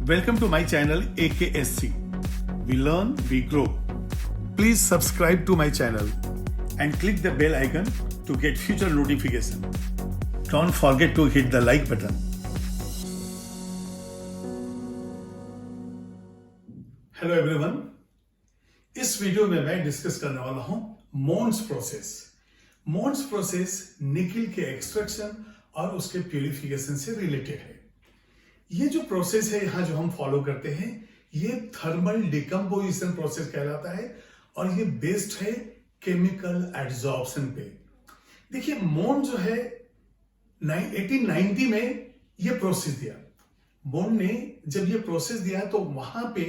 Welcome to my channel AKSC. We learn, we grow. Please subscribe to my channel and click the bell icon to get future notification. Don't forget to hit the like button. Hello everyone, इस video में मैं discuss करने वाला हूं मोन्स process. मोन्स process nickel के extraction और उसके purification से रिलेटेड है। ये जो प्रोसेस है यहां जो हम फॉलो करते हैं ये थर्मल डिकम्पोजिशन प्रोसेस कहलाता है और ये बेस्ड है केमिकल एड्सॉर्प्शन पे। देखिए मोन जो है 1890 में ये प्रोसेस दिया। मोन ने जब ये प्रोसेस दिया तो वहां पे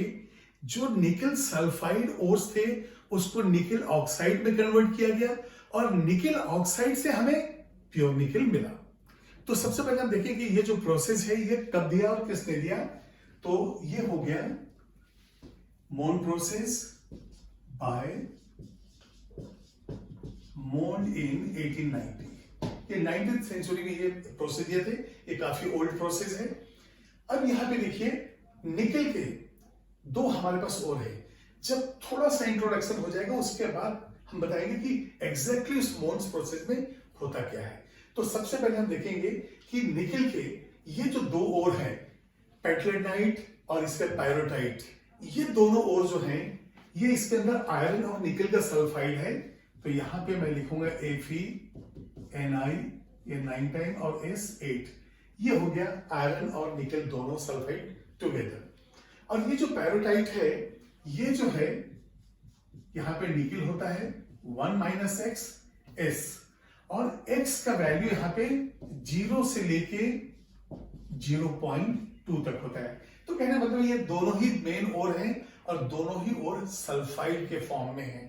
जो निकल सल्फाइड ओर्स थे उसको निकल ऑक्साइड में कन्वर्ट किया गया और निकल ऑक्साइड से हमें प्योर निकल मिला। तो सबसे पहले हम देखें कि ये जो प्रोसेस है ये कब दिया और किसने दिया। तो ये हो गया मोन प्रोसेस बाय मोन इन 1890। ये 19th सेंचुरी में ये प्रोसेस दिए थे, ये काफी ओल्ड प्रोसेस है। अब यहां पे देखिए निकल के दो हमारे पास और है। जब थोड़ा सा इंट्रोडक्शन हो जाएगा उसके बाद हम बताएंगे कि एग्जैक्टली उस मोन्स प्रोसेस में होता क्या है। तो सबसे पहले हम देखेंगे कि निकल के ये जो दो ओर हैं पेटलेनाइट और इसका पायरोटाइट, ये दोनों ओर जो हैं ये इसके अंदर आयरन और निकल का सल्फाइड है। तो यहां पे मैं लिखूंगा Fe, Ni, ये 9 टाइम और S 8। ये हो गया आयरन और निकल दोनों सल्फाइड टुगेदर। और ये जो पैरोटाइट है ये जो है यहां पे निकल होता है 1 - X S और X का वैल्यू यहां पे 0 से लेके 0.2 तक होता है। तो कहने मतलब ये दोनों ही मेन ओर हैं और दोनों ही ओर सल्फाइड के फॉर्म में हैं।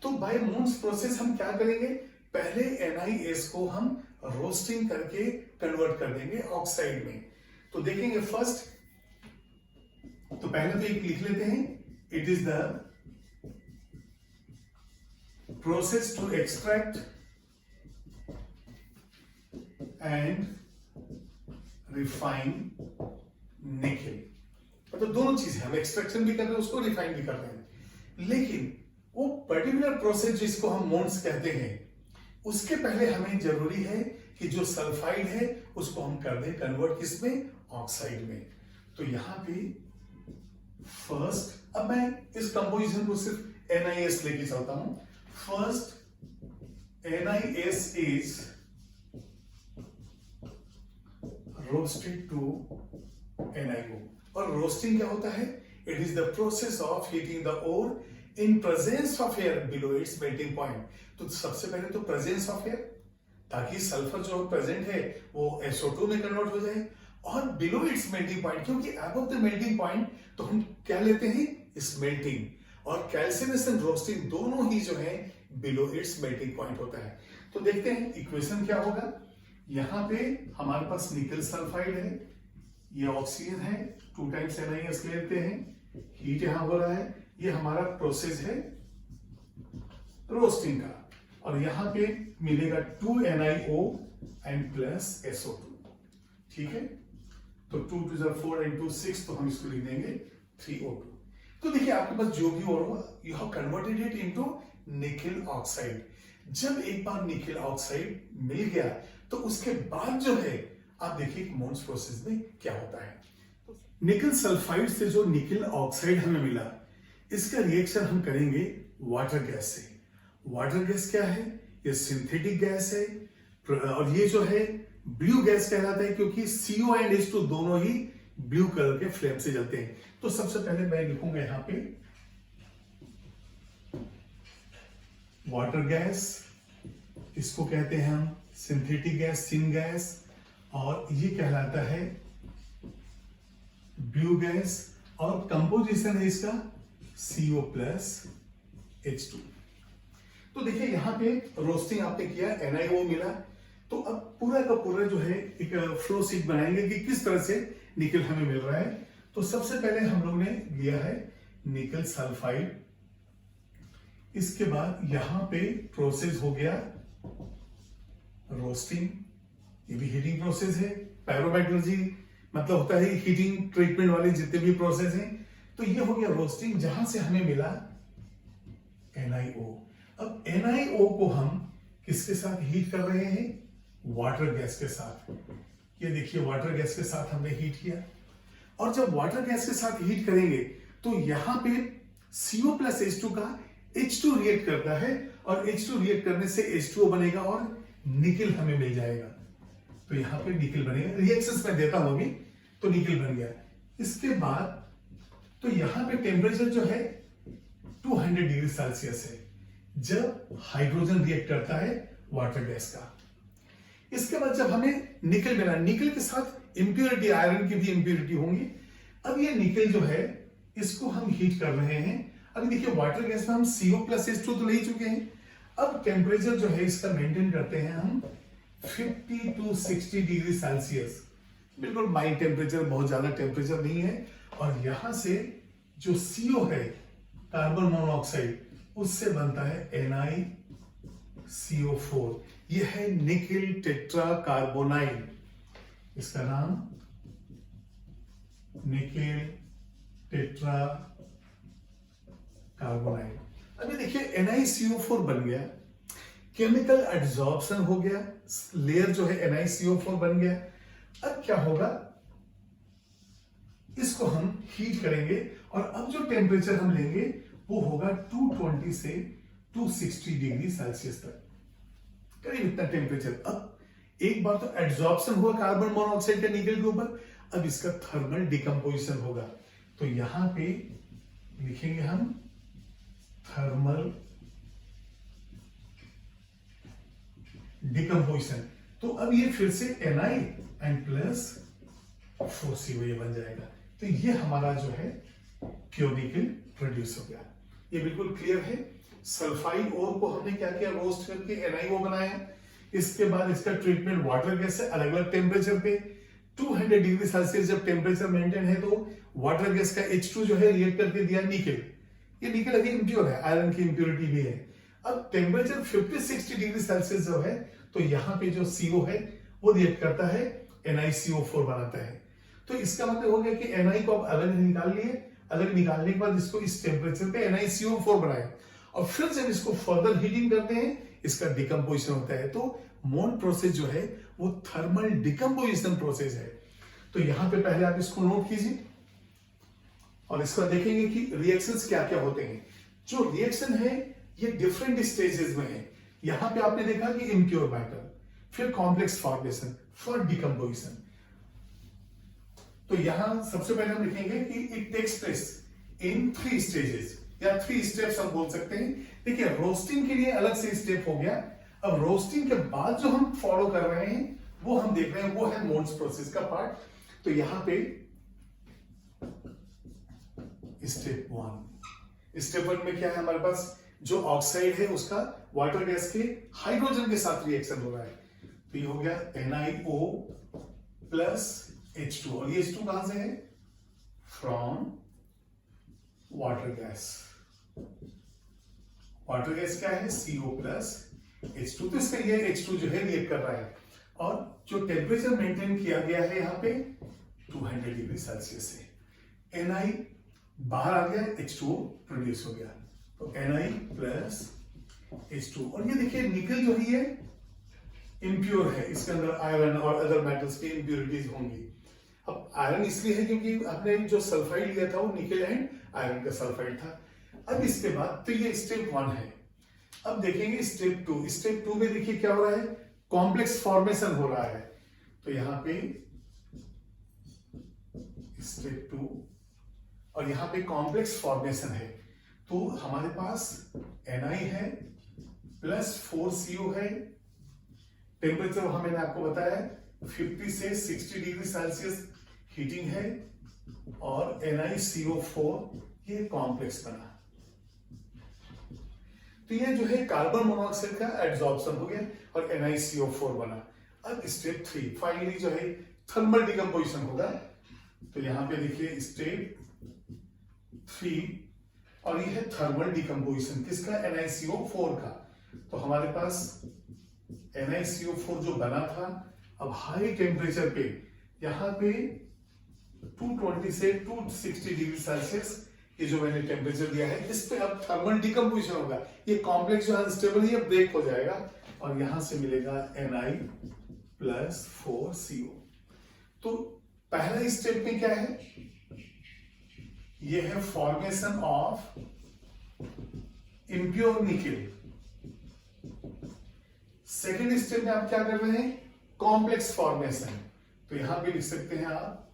तो बाय मोन्स प्रोसेस हम क्या करेंगे, पहले NiS को हम रोस्टिंग करके कन्वर्ट कर देंगे ऑक्साइड में। तो देखेंगे फर्स्ट, तो पहले तो एक लिख लेते हैं, it is the process to extract and refine nickel. मतलब दोनों चीजें, हम एक्सट्रैक्शन भी कर रहे हैं उसको रिफाइन भी कर रहे हैं। लेकिन वो पर्टिकुलर प्रोसेस जिसको हम मोन्स कहते हैं उसके पहले हमें जरूरी है कि जो सल्फाइड है उसको हम कर दें कन्वर्ट किसमें, ऑक्साइड में। तो यहां पे फर्स्ट, अब मैं इस कंपोजिशन को सिर्फ NiS लेके चलता हूं। First NiS is roasted to NiO। और रोस्टिंग क्या होता है, it is the process of heating the ore in presence of air below its melting point. तो सबसे पहले तो प्रेजेंस ऑफ एयर, ताकि सल्फर जो प्रेजेंट है वो SO2 में कन्वर्ट हो जाए, और बिलो इट्स मेल्टिंग पॉइंट, क्योंकि अबव द मेल्टिंग पॉइंट तो हम क्या लेते हैं स्मेल्टिंग, और कैल्सिनेशन रोस्टिंग दोनों ही जो है बिलो इट्स मेल्टिंग पॉइंट होता है। तो देखते हैं इक्वेशन क्या होगा। यहां पे हमारे पास निकल सल्फाइड है, ये ऑक्सीजन है, 2 टाइम्स NiS लेते हैं, हीट यहां हो रहा है, ये हमारा प्रोसेस है रोस्टिंग का, और यहां पे मिलेगा 2 NiO एंड प्लस SO2। ठीक है, तो 2 × 2 = 4 and 2 = 6, तो हम इसको लिख देंगे 3O2। तो देखिए आपके पास जो भी और हुआ, you have converted it into निकल ऑक्साइड। जब एक बार निकल ऑक्साइड मिल गया तो उसके बाद जो है आप देखिए मोन्स प्रोसेस में क्या होता है। निकल सल्फाइड से जो निकल ऑक्साइड हमें मिला, इसका रिएक्शन हम करेंगे वाटर गैस से। वाटर गैस क्या है, ये सिंथेटिक गैस है, और ये जो है ब्लू गैस कहलाता है क्योंकि CO एंड H2 दोनों ही ब्लू कलर के फ्लेम से जलते हैं। तो सबसे पहले मैं लिखूंगा यहां पे वाटर गैस, इसको कहते हैं हम सिंथेटिक गैस, सिन गैस, और ये कहलाता है ब्लू गैस, और कंपोजिशन है इसका CO + H2। तो देखिए यहां पे रोस्टिंग आपने किया, NiO मिला, तो अब पूरा का पूरा जो है एक फ्लो शीट बनाएंगे कि किस तरह से निकल हमें मिल रहा है। तो सबसे पहले हम लोग ने लिया है निकल सल्फाइड, इसके बाद यहां पे प्रोसेस हो गया रोस्टिंग, ये भी हीटिंग प्रोसेस है, पायरोमेटलर्जी मतलब होता है हीटिंग ट्रीटमेंट वाले जितने भी प्रोसेस हैं। तो ये हो गया रोस्टिंग, जहां से हमें मिला NiO। अब NiO को हम किसके साथ हीट कर रहे हैं? वाटर गैस के साथ। ये देखिए वाटर गैस के साथ हमने हीट किया, और जब वाटर गैस के साथ हीट करेंगे तो यहां पे CO प्लस H2 का H2 रिएक्ट करता है, और H2 रिएक्ट करने से H2O बनेगा और निकल हमें मिल जाएगा। तो यहां पे निकल बनेगा, रिएक्शंस में देता हूं अभी, तो निकल बन गया। इसके बाद तो यहां पे टेम्परेचर जो है 200 डिग्री सेल्सियस है जब हाइड्रोजन रिएक्ट करता है वाटर गैस का। इसके बाद जब हमें निकल मिला, निकल के साथ इंप्योरिटी, आयरन की भी इंप्योरिटी होंगी। अब ये निकल जो है इसको हम हीट कर रहे हैं। अभी देखिए वाटर गैस में हम CO प्लस H2 तो ले ही चुके हैं। अब टेम्परेचर जो है इसका मेंटेन करते हैं हम 50 to 60 डिग्री सेल्सियस, बिल्कुल माइल्ड टेम्परेचर, बहुत ज्यादा टेम्परेचर नहीं है। और यहां से जो CO है कार्बन मोनोऑक्साइड, उससे बनता है NiCO4। यह है निकेल टेट्रा कार्बोनाइड, इसका नाम निकेल टेट्रा कार्बोनाइड। अभी देखिए NiCO4 बन गया, केमिकल एड्सॉर्प्शन हो गया, लेयर जो है NiCO4 बन गया। अब क्या होगा, इसको हम हीट करेंगे, और अब जो टेम्परेचर हम लेंगे वो होगा 220 से 260 डिग्री सेल्सियस तक, करीब इतना टेम्परेचर। अब एक बार तो एड्सॉर्प्शन हुआ कार्बन मोनोऑक्साइड का निकल के ऊपर, अब इसका थर्मल डिकम्पोजिशन होगा। तो यहां पे लिखेंगे हम थर्मल डिकम्पोजिशन। तो अब ये फिर से Na एंड प्लस 4CO ये बन जाएगा। तो ये हमारा जो है प्योर निकल प्रोड्यूस हो गया। ये बिल्कुल क्लियर है। सल्फाइड ओर को हमने क्या किया, रोस्ट करके NiO बनाया। इसके बाद इसका ट्रीटमेंट वाटर गैस से अलग अलग टेम्परेचर पे 200 डिग्री सेल्सियस जब टेम्परेचर मेंटेन है तो वाटर गैस का H2 जो है रिएक्ट करके दिया निकल। ये निकल अभी इम्प्योर है, आयरन की इम्प्योरिटी भी है। अब टेम्परेचर 50-60 डिग्री सेल्सियस जो है तो यहाँ पे जो CO है वो रिएक्ट करता है NiCO4 बनाता है। तो इसका मतलब हो गया कि Na को अब अलग निकाल लिए, अलग निकालने के बाद इसको इस टेम्परेचर पे NiCO4 बनाया, और फिर जब इसको फर्दर हीटिंग करते हैं इसका डिकम्पोजिशन होता है। तो मोन प्रोसेस जो है वो थर्मल डिकम्पोजिशन प्रोसेस है। तो यहां पे पहले आप इसको नोट कीजिए, और इसका देखेंगे कि रिएक्शंस क्या क्या होते हैं। जो रिएक्शन है ये डिफरेंट स्टेजेस में है। यहां पे आपने देखा कि इम्प्योर मैटर, फिर कॉम्प्लेक्स फॉर्मेशन, फिर डिकम्पोजिशन। तो यहां सबसे पहले हम लिखेंगे कि it takes place in 3 stages या 3 स्टेप्स हम बोल सकते हैं। देखिए रोस्टिंग के लिए अलग से स्टेप हो गया। अब रोस्टिंग के बाद जो हम फॉलो कर रहे हैं वो हम देख रहे हैं, वो है मोल्ड्स प्रोसेस का पार्ट। तो यहां पे स्टेप 1 में क्या है, हमारे पास जो ऑक्साइड है उसका वाटर गैस के हाइड्रोजन के साथ रिएक्शन हो रहा है। तो ये हो गया NiO प्लस H2, और ये H2 कहां से है, from water gas. Water gas क्या है, CO प्लस H2। तो इसका ये H2 जो है रिएक्ट कर रहा है, और जो टेम्परेचर मेंटेन किया गया है यहाँ पे 200 डिग्री सेल्सियस से Na बाहर आ गया, H2O प्रोड्यूस हो गया। तो Na प्लस H2, और ये देखिए निकल जो है इम्प्योर है, इसके अंदर आयरन और अदर मेटल्स की इम्प्योरिटीज होंगी। अब आयरन इसलिए है क्योंकि आपने जो सल्फाइड लिया था वो निकल एंड आयरन का सल्फाइड था। अब इसके बाद तो ये स्टेप 1 है। अब देखेंगे स्टेप 2। स्टेप 2 में देखिए क्या हो रहा है, कॉम्प्लेक्स फॉर्मेशन हो रहा है। तो यहां पे स्टेप 2, और यहां पे कॉम्प्लेक्स फॉर्मेशन है। तो हमारे पास Na है प्लस 4CO है। टेम्परेचर वहां मैंने आपको बताया 50 से 60 डिग्री सेल्सियस हीटिंग है, और NiCO4 ये कॉम्प्लेक्स बना। तो ये जो है कार्बन मोनोऑक्साइड का एड्सॉर्प्शन हो गया और NiCO4 बना। अब स्टेप 3 फाइनली जो है थर्मल डिकम्पोजिशन होगा। तो यहां पे देखिए स्टेप 3, और ये है थर्मल डिकम्पोजिशन किसका, NiCO4 का। तो हमारे पास NiCO4 जो बना था, अब हाई टेम्परेचर पे यहां पे 220 से 260 डिग्री सेल्सियस ये जो मैंने टेम्परेचर दिया है, इस पे अब थर्मल डिकम्पोजिशन होगा। ये कॉम्प्लेक्स जो अनस्टेबल है ये ब्रेक हो जाएगा और यहां से मिलेगा Na+4CO। तो पहला स्टेप में क्या है, ये है formation of impure nickel. Second step में आप क्या कर रहे हैं, कॉम्प्लेक्स फॉर्मेशन। तो यहां पे लिख सकते हैं आप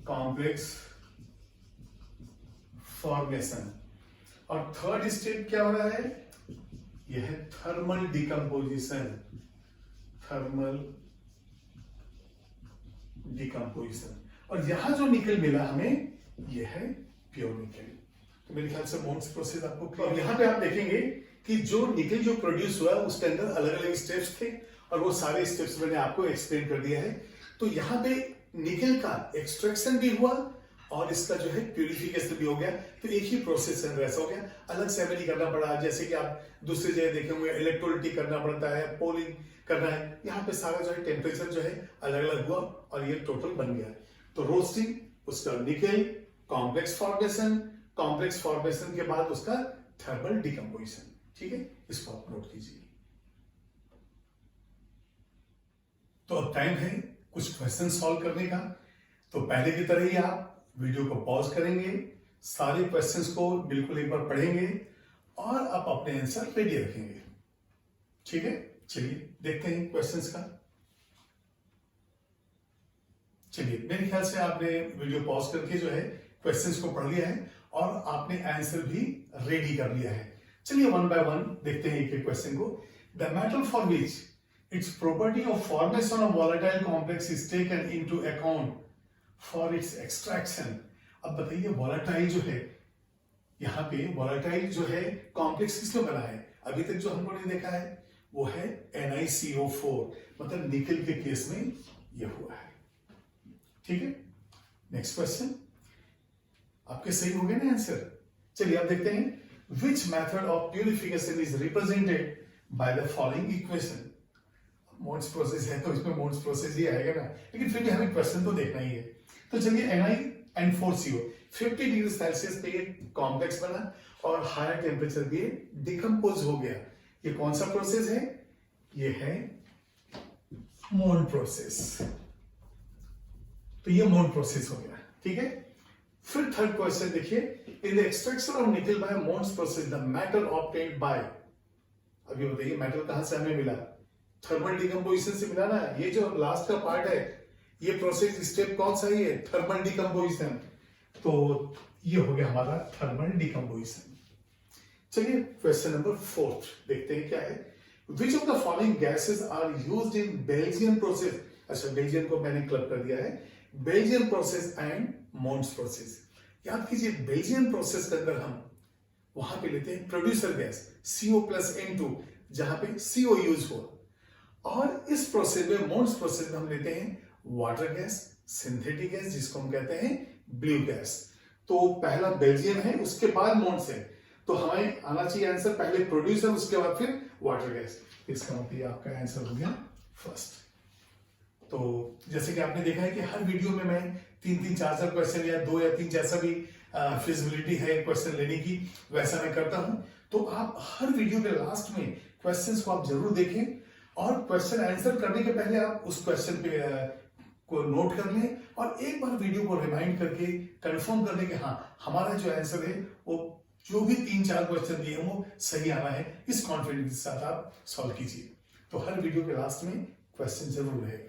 कॉम्प्लेक्स फॉर्मेशन। और थर्ड स्टेप क्या हो रहा है, यह है थर्मल डिकम्पोजिशन। Thermal decomposition. और यहां जो निकल मिला हमें, यह है प्योर निकल। तो मेरे ख्याल से मोन्स प्रोसेस आपको क्लियर। यहां पे आप देखेंगे कि जो निकल जो प्रोड्यूस हुआ उसके अंदर अलग अलग स्टेप्स थे और वो सारे स्टेप्स मैंने आपको एक्सप्लेन कर दिया है। तो यहाँ पे निकल का एक्सट्रैक्शन भी हुआ और इसका जो है प्यूरिफिकेशन भी हो गया। तो एक ही प्रोसेस ऐसा हो गया, अलग से हमें नहीं करना पड़ा। जैसे कि आप दूसरी जगह देखे होंगे इलेक्ट्रोलिटिक करना पड़ता है, पोलिंग करना है, यहाँ पे सारा जो है टेम्परेचर जो है अलग अलग हुआ और ये टोटल बन गया। तो रोस्टिंग, उसका निकल, कॉम्प्लेक्स फॉर्मेशन, कॉम्प्लेक्स फॉर्मेशन के बाद उसका थर्मल डिकम्पोजिशन। ठीक है, इसको आप नोट कीजिए। तो अब टाइम है कुछ क्वेश्चन सॉल्व करने का। तो पहले की तरह ही आप वीडियो को पॉज करेंगे, सारे क्वेश्चंस को बिल्कुल एक बार पढ़ेंगे और आप अपने आंसर रेडी रखेंगे। ठीक है, चलिए देखते हैं क्वेश्चंस का। चलिए, मेरे ख्याल से आपने वीडियो पॉज करके जो है क्वेश्चंस को पढ़ लिया है और आपने आंसर भी रेडी कर लिया है। चलिए वन बाय वन देखते हैं एक क्वेश्चन को। The metal for which its property of formation of volatile complex is taken into account for its extraction। अब बताइए volatile जो है, यहाँ पे volatile जो है कॉम्प्लेक्स किसमें बना है, अभी तक जो हमको नहीं देखा है वो है NiCO4, मतलब निकल के केस में ये हुआ है। ठीक है, नेक्स्ट क्वेश्चन आपके सही हो गए ना आंसर। चलिए अब देखते हैं, which method of purification is represented by the following equation। Mond's process है तो इसमें मोन्स प्रोसेस ही आएगा ना, लेकिन फिर भी हमें क्वेश्चन तो देखना ही है। तो चलिए Na+4CO 50 डिग्री सेल्सियस पे कॉम्प्लेक्स बना और हायर टेम्परेचर पे डिकम्पोज हो गया। ये कौन सा प्रोसेस है, ये है मोन प्रोसेस। तो ये मोन प्रोसेस हो गया। ठीक है, फिर थर्ड क्वेश्चन देखिए, in the extraction of nickel by Mond's process the metal obtained by. अभी बताइए मेटल कहां से हमें मिला, थर्मल डिकम्पोजिशन से मिला ना। ये जो लास्ट का पार्ट है, ये प्रोसेस स्टेप कौन सा है, थर्मल डिकम्पोजिशन। तो ये हो गया हमारा थर्मल डिकम्पोजिशन। चलिए क्वेश्चन नंबर 4 देखते हैं क्या है। Which of the following gases are used in Belgian process. अच्छा, बेल्जियन को मैंने क्लब कर दिया है, Belgian process and Mons process. याद कीजिए, बेल्जियन प्रोसेस के अंदर हम वहां पे लेते हैं प्रोड्यूसर गैस CO+N2, जहां पे CO यूज हुआ। और इस प्रोसेस में, मोन्स प्रोसेस में हम लेते हैं वाटर गैस, सिंथेटिक गैस जिसको हम कहते हैं ब्लू गैस। तो पहला बेल्जियम है, उसके बाद मोन्स है। तो हमें आना चाहिए आंसर पहले प्रोड्यूसर, उसके बाद फिर वाटर गैस। इसका मतलब आपका आंसर हो गया फर्स्ट। तो जैसे कि आपने देखा है कि हर वीडियो में मैं 3-3, 4-4 क्वेश्चन या 2 या 3 जैसा भी फिजिबिलिटी है क्वेश्चन लेने की, वैसा मैं करता हूं। तो आप हर वीडियो के लास्ट में क्वेश्चंस को आप जरूर देखें और क्वेश्चन आंसर करने के पहले आप उस क्वेश्चन पे को नोट कर लें और एक बार वीडियो को रिमाइंड करके कंफर्म कर लें कि हाँ, हमारा जो आंसर है वो जो भी 3-4 क्वेश्चन दिए वो सही आना है। इस कॉन्फिडेंस के साथ आप सॉल्व कीजिए। तो हर वीडियो के लास्ट में क्वेश्चन जरूर रहेगा।